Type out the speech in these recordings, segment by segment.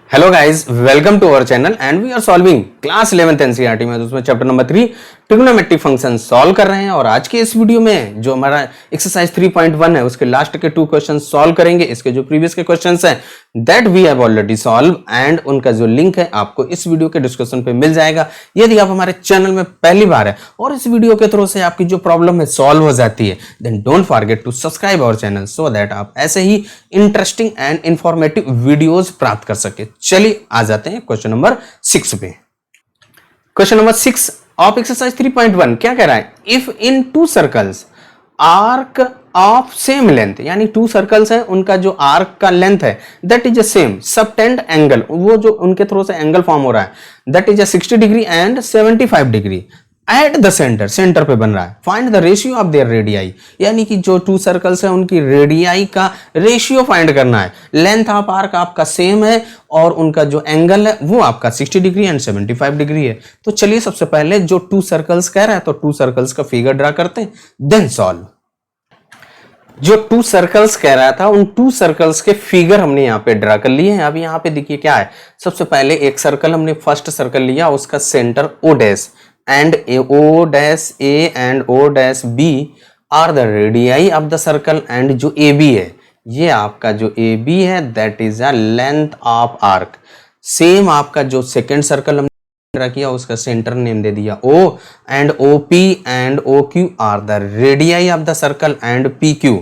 Hello guys, welcome to our channel and we are solving class 11th NCERT में उसमें chapter number 3 trigonometric function solve कर रहे हैं। और आज के इस वीडियो में जो हमारा एक्सरसाइज 3.1 है उसके लास्ट के 2 क्वेश्चन सॉल्व करेंगे। इसके जो प्रीवियस के क्वेश्चंस हैं that we have already solve and उनका जो लिंक है आपको इस वीडियो के डिस्क्रिप्शन पे मिल जाएगा। यदि आप हमारे चैनल में पहली बार है और इस वीडियो के थ्रू से आपकी जो प्रॉब्लम है सॉल्व हो जाती है then don't forget to subscribe our channel so that आप ऐसे ही इंटरेस्टिंग एंड इंफॉर्मेटिव वीडियोज प्राप्त कर सके। चलिए आ जाते हैं क्वेश्चन नंबर 6 पे। क्वेश्चन नंबर 6 ऑफ एक्सरसाइज 3.1 क्या कह रहा है? If in to circles arc of same length, यानी 2 सर्कल्स हैं उनका जो आर्क का लेंथ है that is a same subtend angle, वो जो उनके थ्रू से एंगल फॉर्म हो रहा है that is a 60 degree and 75 degree at the centre पे बन रहा है। Find the ratio of their radii, यानी कि जो 2 सर्कल्स हैं उनकी रेडियाई का रेशियो फाइंड करना है। लेंथ ऑफ आर्क आपका सेम है और उनका जो एंगल है वो आपका 60 डिग्री एंड 75 डिग्री है। तो चलिए सबसे पहले जो 2 सर्कल्स कह रहा है तो 2 सर्कल्स का फिगर ड्रा करते हैं देन सॉल्व। जो 2 सर्कल्स कह रहा था उन 2 सर्कल्स के फिगर हमने यहाँ पे ड्रा कर लिए हैं। अब यहाँ पे देखिए क्या है, सबसे पहले एक सर्कल हमने फर्स्ट सर्कल लिया, उसका centre O dash and O dash A and O dash B are the radii of the circle and जो AB है ये आपका जो AB है that is a length of arc। Same आपका जो सेकेंड सर्कल हमने ड्रा किया उसका सेंटर नेम दे दिया O and OP and OQ are the radii of the circle and PQ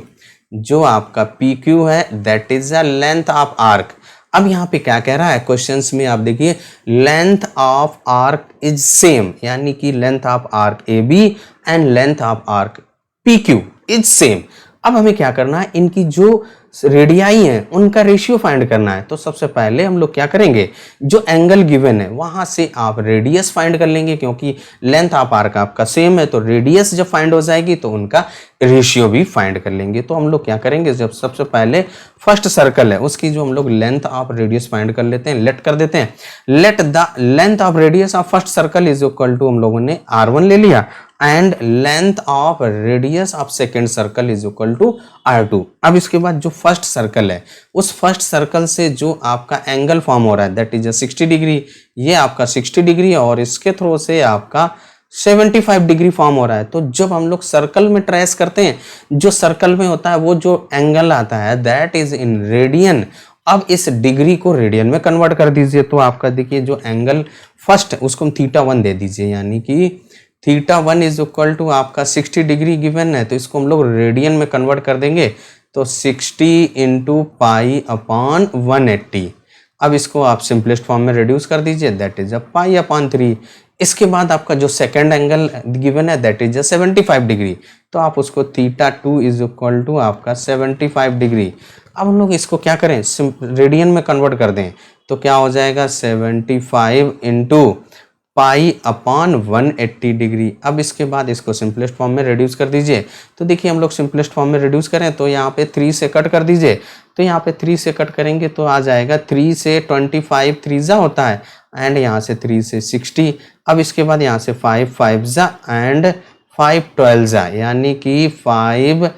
जो आपका PQ है that is a length of arc। अब यहाँ पे क्या कह रहा है क्वेश्चंस में आप देखिए length of arc is same, यानी कि length of arc A B and length of arc P Q is same. अब हमें क्या करना है, इनकी जो रेडियाई है उनका रेशियो फाइंड करना है। तो सबसे पहले हम लोग क्या करेंगे, जो एंगल गिवन है वहां से आप रेडियस फाइंड कर लेंगे, क्योंकि लेंथ ऑफ आर्क आपका सेम है तो रेडियस जब फाइंड हो जाएगी तो उनका रेशियो भी फाइंड कर लेंगे। तो हम लोग क्या करेंगे, जब सबसे पहले फर्स्ट सर्कल है उसकी जो हम लोग लेंथ ऑफ रेडियस फाइंड कर लेते हैं, लेट कर देते हैं। Let the length of radius of first circle is equal to हम लोगों ने R1 ले लिया and length of radius of second circle is equal to R2। अब इसके बाद जो फर्स्ट सर्कल है उस फर्स्ट सर्कल से जो आपका एंगल फॉर्म हो रहा है दैट इज 60 डिग्री, ये आपका 60 डिग्री और इसके थ्रू से आपका 75 डिग्री फॉर्म हो रहा है। तो जब हम लोग सर्कल में ट्रेस करते हैं जो सर्कल में होता है वो जो एंगल आता है दैट इज इन रेडियन। अब इस डिग्री को रेडियन में कन्वर्ट कर दीजिए तो आपका देखिए जो एंगल फर्स्ट है उसको हम θ1 दे दीजिए, यानी कि θ1 इज इक्वल टू आपका 60 डिग्री गिवन है तो इसको हम लोग रेडियन में कन्वर्ट कर देंगे तो 60 इंटू पाई अपॉन 180। अब इसको आप सिंपलेस्ट फॉर्म में रिड्यूस कर दीजिए दैट इज पाई अपॉन 3। इसके बाद आपका जो सेकेंड एंगल गिवन है दैट इज 75 डिग्री तो आप उसको θ2 इज इक्वल टू आपका 75 डिग्री। अब हम लोग इसको क्या करें, रेडियन में कन्वर्ट कर दें तो क्या हो जाएगा 75 इंटू पाई अपॉन 180 डिग्री। अब इसके बाद इसको सिंपलेस्ट फॉर्म में रिड्यूस कर दीजिए तो देखिए हम लोग सिंपलेस्ट फॉर्म में रिड्यूस करें तो यहाँ पे 3 से कट कर दीजिए, तो यहाँ पे 3 से कट करेंगे तो आ जाएगा 3 से 25 3 जा होता है एंड यहाँ से 3 से 60। अब इसके बाद यहाँ से 5 5 जा एंड 5 12 जा, यानी कि 5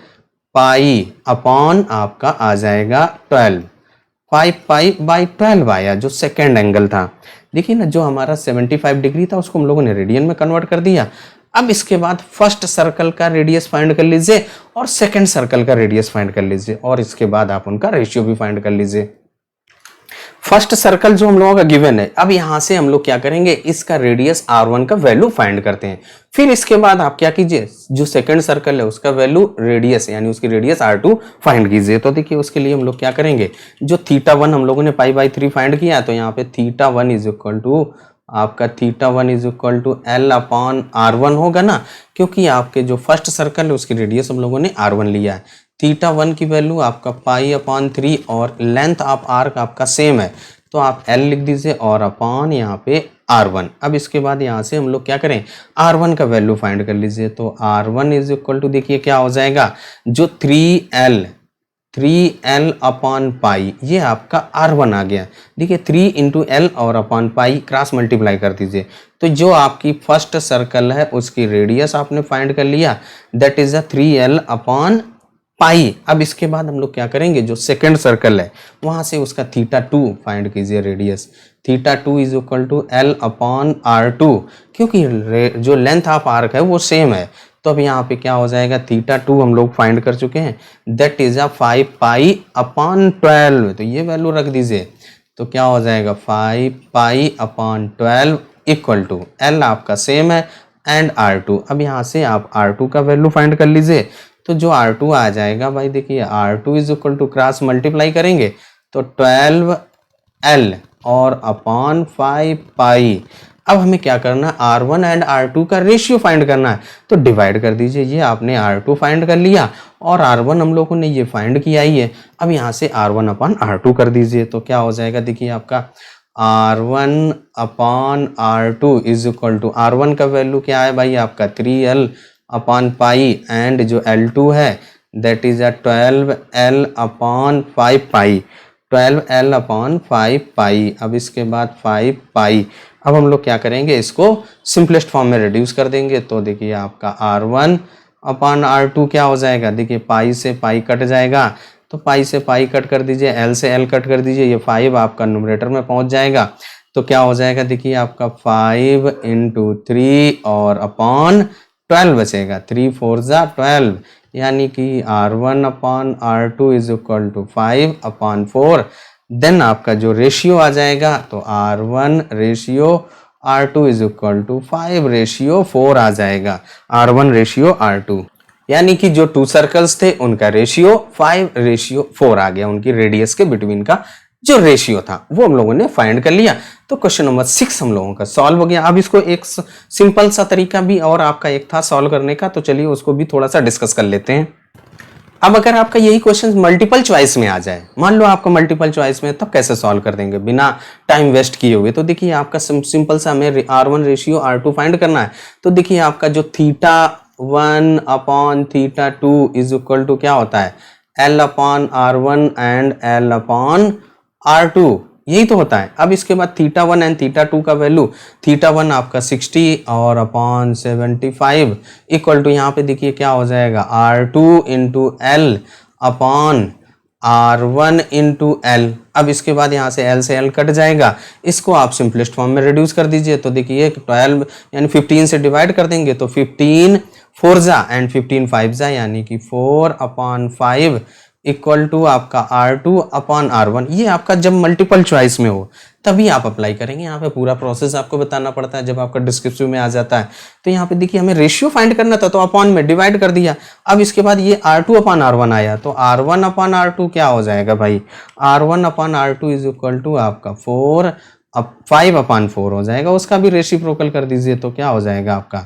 पाई अपॉन आपका आ जाएगा 12। 5 पाई बाई 12 आया जो सेकेंड एंगल था। देखिए ना जो हमारा 75 डिग्री था उसको हम लोगों ने रेडियन में कन्वर्ट कर दिया। अब इसके बाद फर्स्ट सर्कल का रेडियस फाइंड कर लीजिए और सेकंड सर्कल का रेडियस फाइंड कर लीजिए और इसके बाद आप उनका रेशियो भी फाइंड कर लीजिए। फर्स्ट सर्कल जो हम लोगों का गिवन है, अब यहां से हम लोग क्या करेंगे, इसका रेडियस R1 का वैल्यू फाइंड करते हैं। फिर इसके बाद आप क्या कीजिए, जो सेकंड सर्कल है उसका वैल्यू रेडियस यानी उसकी रेडियस R2 फाइंड कीजिए। तो देखिए उसके लिए हम लोग क्या करेंगे, जो θ1 हम लोगों ने पाई बाई 3 फाइंड किया तो यहाँ पे θ1 इज इक्वल टू आपका θ1 is equal to L upon R1 होगा ना, क्योंकि आपके जो फर्स्ट सर्कल है उसकी रेडियस हम लोगों ने R1 लिया है। θ1 की वैल्यू आपका पाई अपॉन 3 और लेंथ ऑफ आर्क आपका सेम है तो आप L लिख दीजिए और अपॉन यहाँ पे R1। अब इसके बाद यहाँ से हम लोग क्या करें, R1 का वैल्यू फाइंड कर लीजिए तो R1 इज इक्वल टू देखिए क्या हो जाएगा, जो 3L अपॉन पाई ये आपका R1 आ गया। देखिए 3 इंटू L और अपॉन पाई क्रॉस मल्टीप्लाई कर दीजिए तो जो आपकी फर्स्ट सर्कल है उसकी रेडियस आपने फाइंड कर लिया that is 3L upon pi. अब इसके बाद हम लोग क्या करेंगे, जो सेकंड सर्कल है वहां से उसका थीटा 2 फाइंड कीजिए radius. Theta 2 is equal to L upon R two, क्योंकि जो लेंथ ऑफ आर्क है वो सेम है। तो अब यहाँ पे क्या हो जाएगा, थीटा 2 हम लोग फाइंड कर चुके हैं, दैट इज 5 पाई अपॉन 12। तो ये वैल्यू रख दीजिए, तो क्या हो जाएगा 5 pi upon 12 equal to L आपका सेम है एंड R2। अब यहाँ से आप R2 का वैल्यू फाइंड कर लीजिए। तो जो R2 आ जाएगा भाई, देखिए R2 is equal to cross multiply करेंगे तो 12L और अपॉन 5 पाई। अब हमें क्या करना है, R1 एंड R2 का रेशियो फाइंड करना है। तो डिवाइड कर दीजिए, ये आपने R2 फाइंड कर लिया और R1 हम लोगों ने ये फाइंड किया ही है। अब यहाँ से R1 अपॉन R2 कर दीजिए, तो क्या हो जाएगा, देखिए आपका R1 upon R2 is equal to, R1 का वैल्यू क्या है भाई आपका 3L अपॉन पाई एंड जो L2 है that is 12L upon 5 pi, 12L upon 5 पाई। अब इसके बाद 5 पाई। अब हम लोग क्या करेंगे, इसको सिंपलेस्ट फॉर्म में रिड्यूस कर देंगे। तो देखिए आपका R1 अपॉन R2 क्या हो जाएगा, देखिए पाई से पाई कट जाएगा, तो पाई से पाई कट कर दीजिए, L से L कट कर दीजिए, ये 5 आपका न्यूमरेटर में पहुंच जाएगा। तो क्या हो जाएगा, देखिए आपका 5 इंटू 3 और अपॉन 12 बचेगा, 3 4 जा 12, यानी कि R1 upon R2 is equal to 5 upon 4। Then आपका जो रेशियो आ जाएगा, तो R1 ratio R2 is equal to 5 ratio 4 आ जाएगा, R1 रेशियो R2, यानी कि जो टू सर्कल्स थे उनका रेशियो 5 रेशियो 4 आ गया, उनकी रेडियस के बिटवीन का जो रेशियो था वो हम लोगों ने फाइंड कर लिया। तो क्वेश्चन नंबर 6 हम लोगों का सॉल्व हो गया। अब इसको एक सिंपल सा तरीका भी और आपका एक था सॉल्व करने का, तो चलिए उसको भी थोड़ा सा डिस्कस कर लेते हैं। अब अगर आपका यही क्वेश्चन मल्टीपल चॉइस में आ जाए, मान लो आपका मल्टीपल चॉइस में, तब कैसे सॉल्व कर देंगे बिना टाइम वेस्ट किए हुए। तो देखिए आपका सिंपल सा हमें R1 रेशियो R2 फाइंड करना है। तो देखिए आपका जो theta 1 upon theta 2 is equal to क्या होता है, L upon R1 and L upon R2, यही तो होता है। अब इसके बाद थीटा 1 एंड थीटा 2 का वैल्यू, थीटा 1 आपका 60 और अपॉन 75 इक्वल टू, यहाँ पे देखिए क्या हो जाएगा R2 into L upon R1 into L। अब इसके बाद यहाँ से L से L कट जाएगा, इसको आप सिंपलेस्ट फॉर्म में रिड्यूस कर दीजिए। तो देखिए 12 यानी 15 से डिवाइड कर देंगे, तो 15 4 जा एंड 15 5 जा, यानी कि 4 अपॉन 5 इक्वल टू आपका R2 अपॉन R1। ये आपका जब मल्टीपल चॉइस में हो तभी आप अप्लाई करेंगे, यहाँ पे पूरा प्रोसेस आपको बताना पड़ता है जब आपका डिस्क्रिप्टिव में आ जाता है। तो यहाँ पे देखिए हमें रेशियो फाइंड करना था, तो अपॉन में डिवाइड कर दिया। अब इसके बाद ये R2 अपॉन R1 आया, तो R1 अपॉन R2 क्या हो जाएगा भाई, R1 upon R2 is equal to आपका 5 अपॉन 4 हो जाएगा, उसका भी रेसिप्रोकल कर दीजिए। तो क्या हो जाएगा आपका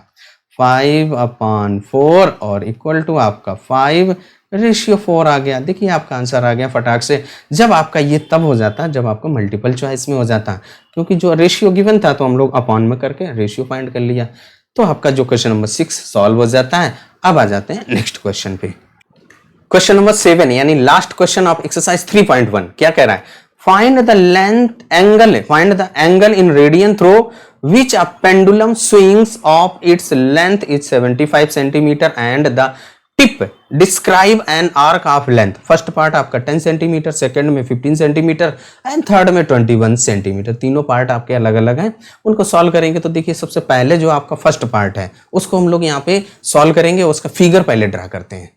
5 अपॉन 4 और इक्वल टू आपका 5 रेशियो 4 आ गया। देखिए आपका आंसर आ गया फटाक से। जब आपका ये तब हो जाता जब आपका मल्टीपल चॉइस में हो जाता, क्योंकि जो रेशियो गिवन था तो हम लोग अपॉन में करके रेशियो फाइंड कर लिया। तो आपका जो क्वेश्चन नंबर 6 सॉल्व हो जाता है। अब आ जाते हैं नेक्स्ट क्वेश्चन पे। क्वेश्चन नंबर 7 यानी लास्ट क्वेश्चन ऑफ एक्सरसाइज 3.1 क्या कह रहा है, find the angle in radian through which a pendulum swings of its length is 75 centimeter and the tip describe an arc of length। First part आपका 10 centimetre, second में 15 centimetre and third में 21 centimetre. तीनों part आपके अलग अलग हैं, उनको solve करेंगे। तो देखिए सबसे पहले जो आपका फर्स्ट पार्ट है उसको हम लोग यहाँ पे सॉल्व करेंगे, उसका फिगर पहले ड्रा करते हैं।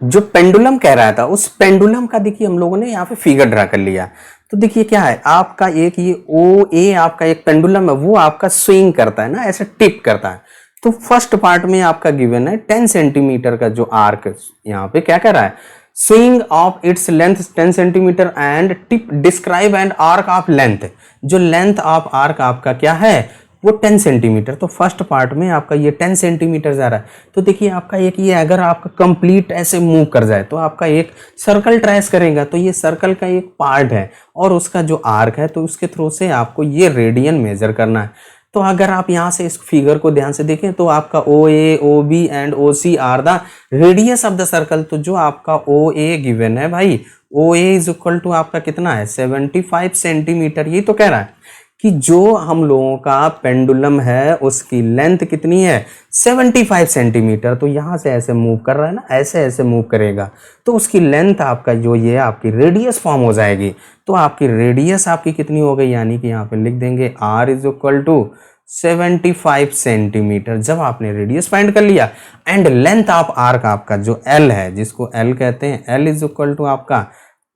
जो पेंडुलम कह रहा था उस पेंडुलम का देखिए हम लोगों ने यहाँ पे फिगर ड्रा कर लिया। तो देखिए क्या है आपका एक ये OA आपका एक पेंडुलम है, वो आपका स्विंग करता है ना, ऐसे टिप करता है। तो फर्स्ट पार्ट में आपका गिवन है 10 सेंटीमीटर का जो आर्क, यहाँ पे क्या कर रहा है, swing of its length 10 centimetre and tip describe and arc of length. जो लेंथ ऑफ आर्क आपका क्या है वो 10 सेंटीमीटर। तो फर्स्ट पार्ट में आपका ये 10 सेंटीमीटर जा रहा है। तो देखिए आपका एक ये अगर आपका कंप्लीट ऐसे मूव कर जाए तो आपका एक सर्कल ट्रेस करेगा, तो ये सर्कल का एक पार्ट है और उसका जो आर्क है तो उसके थ्रू से आपको ये रेडियन मेजर करना है। तो अगर आप यहाँ से इस फिगर को ध्यान से देखें तो आपका OA, OB and OC are the radius of the circle. तो जो आपका OA गिवन है भाई, OA इज इक्वल टू आपका कितना है 75 सेंटीमीटर, यही तो कह रहा है। कि जो हम लोगों का पेंडुलम है उसकी लेंथ कितनी है 75 सेंटीमीटर। तो यहां से ऐसे मूव कर रहा है ना, ऐसे ऐसे मूव करेगा तो उसकी लेंथ आपका जो ये आपकी रेडियस फॉर्म हो जाएगी। तो आपकी रेडियस आपकी कितनी हो गई, यानी कि यहाँ पे लिख देंगे r is equal to 75 centimetre. जब आपने रेडियस फाइंड कर लिया एंड लेंथ ऑफ आर्क आपका जो L है, जिसको L कहते हैं, L इज इक्वल टू आपका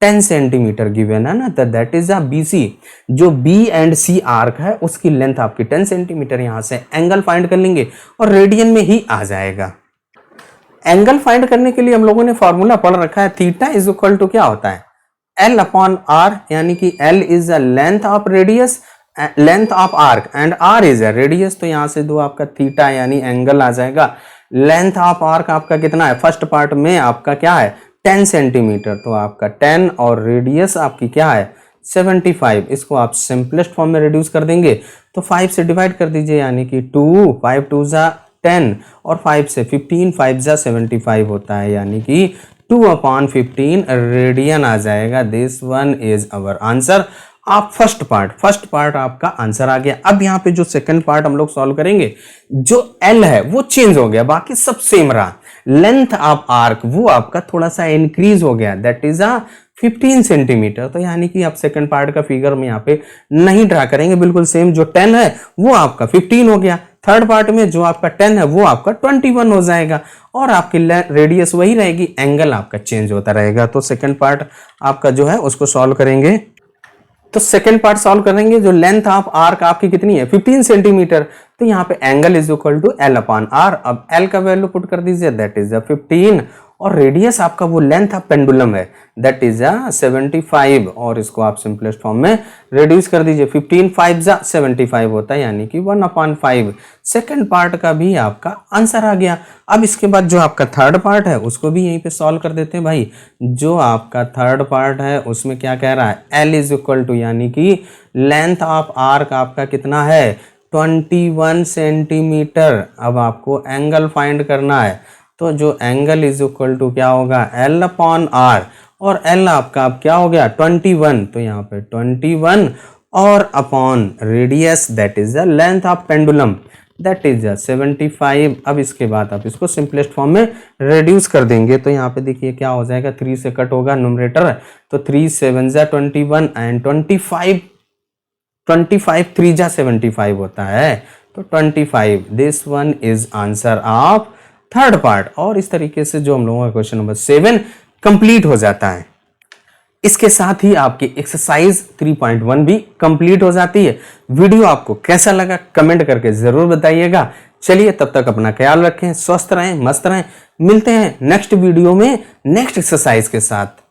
10 सेंटीमीटर गिवन है ना, तो दैट इज अ BC। जो B एंड C आर्क है उसकी लेंथ आपकी 10 सेंटीमीटर। यहां से एंगल फाइंड कर लेंगे और रेडियन में ही आ जाएगा। एंगल फाइंड करने के लिए हम लोगों ने फॉर्मूला पढ़ रखा है, थीटा इज इक्वल टू क्या होता है L अपॉन R, यानी कि L is the length of radius, length of arc and R is a radius. तो यहां से दो आपका थीटा यानी एंगल आ जाएगा। लेंथ ऑफ आर्क आपका कितना है, फर्स्ट पार्ट में आपका क्या है 10 सेंटीमीटर, तो आपका 10 और रेडियस आपकी क्या है 75। इसको आप सिंपलेस्ट फॉर्म में रिड्यूस कर देंगे तो 5 से डिवाइड कर दीजिए, यानी कि 2, 5 2 जा 10 और 5 से 15, 5 जा 75 होता है, यानी कि 2/15 रेडियन आ जाएगा। This one is our answer. आप फर्स्ट पार्ट आपका आंसर आ गया। अब यहाँ पे जो सेकंड पार्ट हम लोग सॉल्व करेंगे, जो L है वो चेंज हो गया, बाकी सब सेम रहा। लेंथ ऑफ आर्क वो आपका थोड़ा सा इंक्रीज हो गया, दैट इज अ 15 सेंटीमीटर। तो यानी कि आप सेकंड पार्ट का फिगर में यहाँ पे नहीं ड्रा करेंगे, बिल्कुल सेम। जो 10 है वो आपका 15 हो गया। थर्ड पार्ट में जो आपका 10 है वो आपका 21 हो जाएगा और आपकी रेडियस वही रहेगी, एंगल आपका चेंज होता रहेगा। तो सेकंड पार्ट आपका जो है उसको सॉल्व करेंगे। तो सेकंड पार्ट सॉल्व करेंगे, जो लेंथ ऑफ आर्क आपकी कितनी है 15 सेंटीमीटर। तो यहाँ पे angle is equal to L upon R। अब L का वैल्यू पुट कर दीजिए, दैट इज 15, और रेडियस आपका वो लेंथ ऑफ पेंडुलम है, दैट इज 75, और इसको आप सिंपलेस्ट फॉर्म में रिड्यूस कर दीजिए। 15 5 जा 75 होता है, यानी कि 1/5। सेकंड पार्ट का भी आपका आंसर आ गया। अब इसके बाद जो आपका थर्ड पार्ट है उसको भी यहीं पे सॉल्व कर देते हैं भाई। जो आपका थर्ड पार्ट है उसमें क्या कह रहा है, L इज इक्वल टू, यानी कि लेंथ ऑफ आर्क आपका कितना है 21 सेंटीमीटर। अब आपको एंगल फाइंड करना है, तो जो एंगल इज इक्वल टू क्या होगा L अपॉन R, और L आपका अब क्या हो गया 21, तो यहाँ पे 21 और upon radius that is the length of pendulum, that is 75। अब इसके बाद आप इसको सिंपलेस्ट फॉर्म में रिड्यूस कर देंगे, तो यहाँ पे देखिए क्या हो जाएगा, 3 से कट होगा न्यूमरेटर, तो 3 7 जा 21 एंड 25 3 जा 75 होता है, तो 25। This one is answer of third part. और इस तरीके से जो हम लोगों का क्वेश्चन नंबर 7 कंप्लीट हो जाता है। इसके साथ ही आपकी एक्सरसाइज 3.1 भी कंप्लीट हो जाती है। वीडियो आपको कैसा लगा कमेंट करके जरूर बताइएगा। चलिए तब तक अपना ख्याल रखें, स्वस्थ रहें, मस्त रहें। मिलते हैं नेक्स्ट वीडियो में नेक्स्ट एक्सरसाइज के साथ।